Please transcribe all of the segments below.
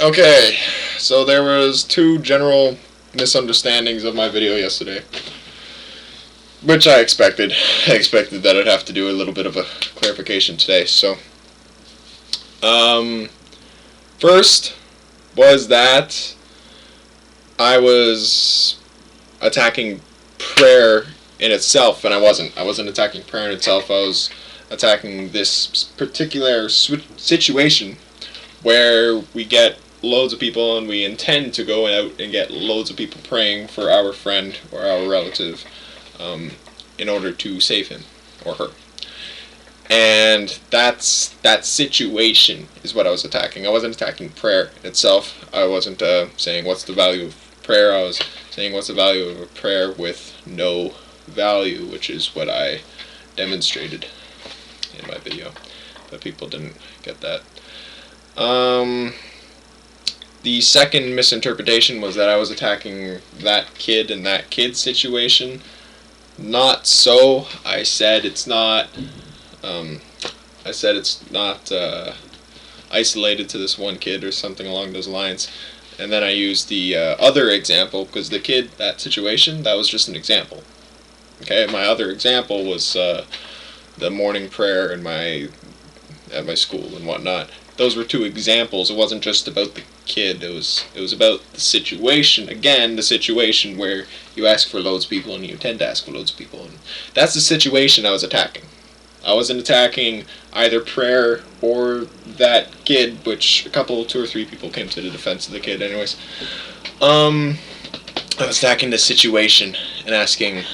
Okay, so there was two general misunderstandings of my video yesterday, which I expected. I expected that I'd have to do a little bit of a clarification today. So, um, first was that I was attacking prayer in itself, and I wasn't. I wasn't attacking prayer in itself. I was attacking this particular situation where we get loads of people and we intend to go out and get loads of people praying for our friend or our relative um, in order to save him or her. And that situation is what I was attacking. I wasn't attacking prayer itself. I wasn't saying what's the value of prayer. I was saying what's the value of a prayer with no value, which is what I demonstrated in my video. But people didn't get that. The second misinterpretation was that I was attacking that kid and that kid situation. Not so. I said it's not. I said it's not isolated to this one kid or something along those lines. And then I used the other example because the kid, that situation, that was just an example. Okay, my other example was the morning prayer in at my school and whatnot. Those were two examples. It wasn't just about the kid. It was about the situation. Again, the situation where you ask for loads of people and you tend to ask for loads of people, and that's the situation I was attacking. I wasn't attacking either prayer or that kid, which two or three people came to the defense of the kid, anyways. I was attacking the situation and asking,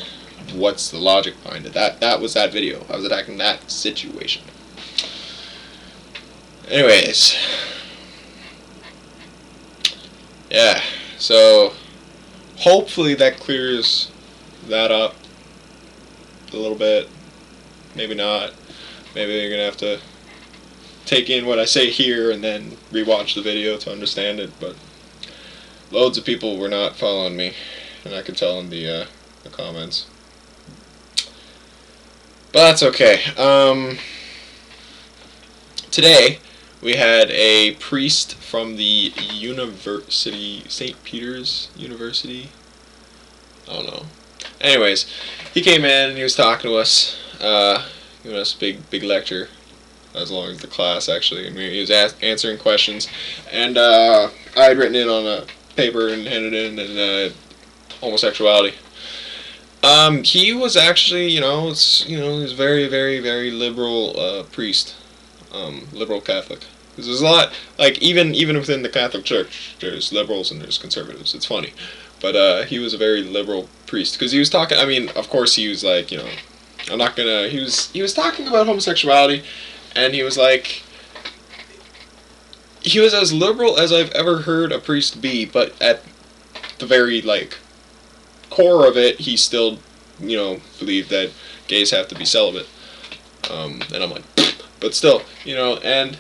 what's the logic behind it? That was that video. I was attacking that situation. Anyways, yeah, so hopefully that clears that up a little bit. Maybe not. Maybe you're going to have to take in what I say here and then rewatch the video to understand it, but loads of people were not following me, and I could tell in the comments. But that's okay. Today, we had a priest from the university, St. Peter's University. I don't know. Anyways, he came in and he was talking to us, giving us a big lecture, as long as the class actually. And he was answering questions, and I had written it on a paper and handed in, and homosexuality. He was actually, he was a very, very, very liberal priest, liberal Catholic. Because there's a lot, like, even within the Catholic Church, there's liberals and there's conservatives. It's funny. But he was a very liberal priest. Because he was talking, I mean, of course he was like, I'm not gonna, he was talking about homosexuality, and he was like, he was as liberal as I've ever heard a priest be, but at the very, like, core of it, he still, believed that gays have to be celibate. And I'm like, but still, and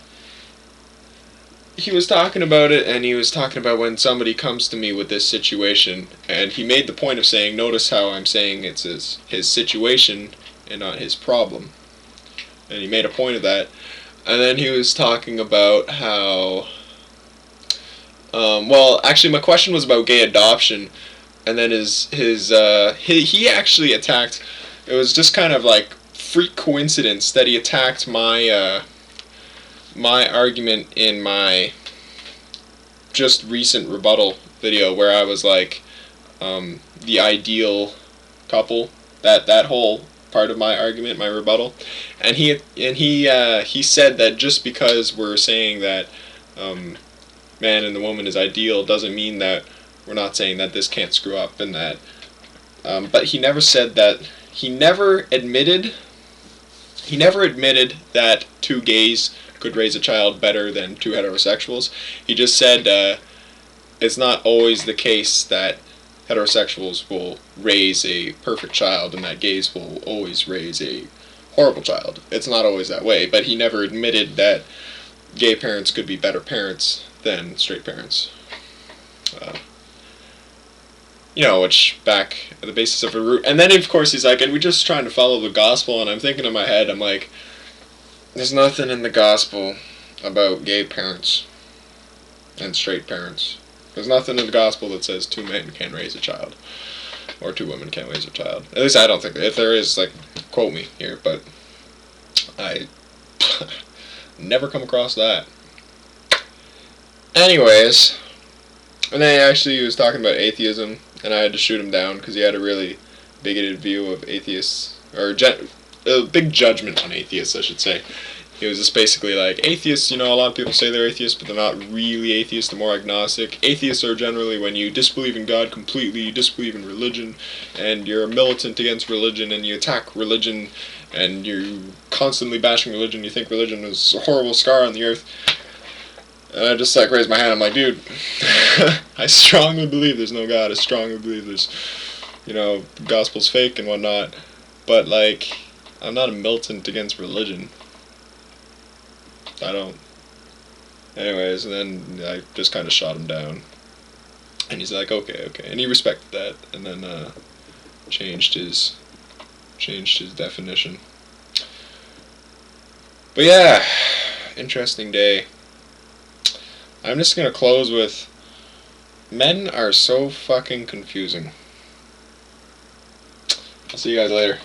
he was talking about it, and he was talking about when somebody comes to me with this situation, and he made the point of saying, notice how I'm saying it's his situation and not his problem. And he made a point of that. And then he was talking about how, well, actually my question was about gay adoption, and then he actually attacked, it was just kind of like freak coincidence that he attacked my argument in my just recent rebuttal video where I was like, the ideal couple, that whole part of my argument, my rebuttal, and he said that just because we're saying that man and the woman is ideal doesn't mean that we're not saying that this can't screw up, and that but he never said that, he never admitted that two gays could raise a child better than two heterosexuals. He just said it's not always the case that heterosexuals will raise a perfect child and that gays will always raise a horrible child. It's not always that way, but he never admitted that gay parents could be better parents than straight parents. Which back at the basis of a root. And then, of course, he's like, and we're just trying to follow the gospel, and I'm thinking in my head, I'm like, there's nothing in the gospel about gay parents. and straight parents. There's nothing in the gospel that says 2 men can raise a child. Or 2 women can raise a child. At least I don't think. If there is, like, quote me here, but I never come across that. Anyways, and then actually he was talking about atheism, and I had to shoot him down because he had a really bigoted view of atheists, or a big judgment on atheists, I should say. He was just basically like, atheists, a lot of people say they're atheists, but they're not really atheists, they're more agnostic. Atheists are generally when you disbelieve in God completely, you disbelieve in religion, and you're militant against religion, and you attack religion, and you're constantly bashing religion, you think religion is a horrible scar on the earth. And I just raised my hand, I'm like, dude, I strongly believe there's no God, I strongly believe there's, the gospel's fake and whatnot, but I'm not a militant against religion. I don't. Anyways, and then I just kind of shot him down. And he's like, okay. And he respected that, and then changed his definition. But yeah, interesting day. I'm just gonna close with, men are so fucking confusing. I'll see you guys later.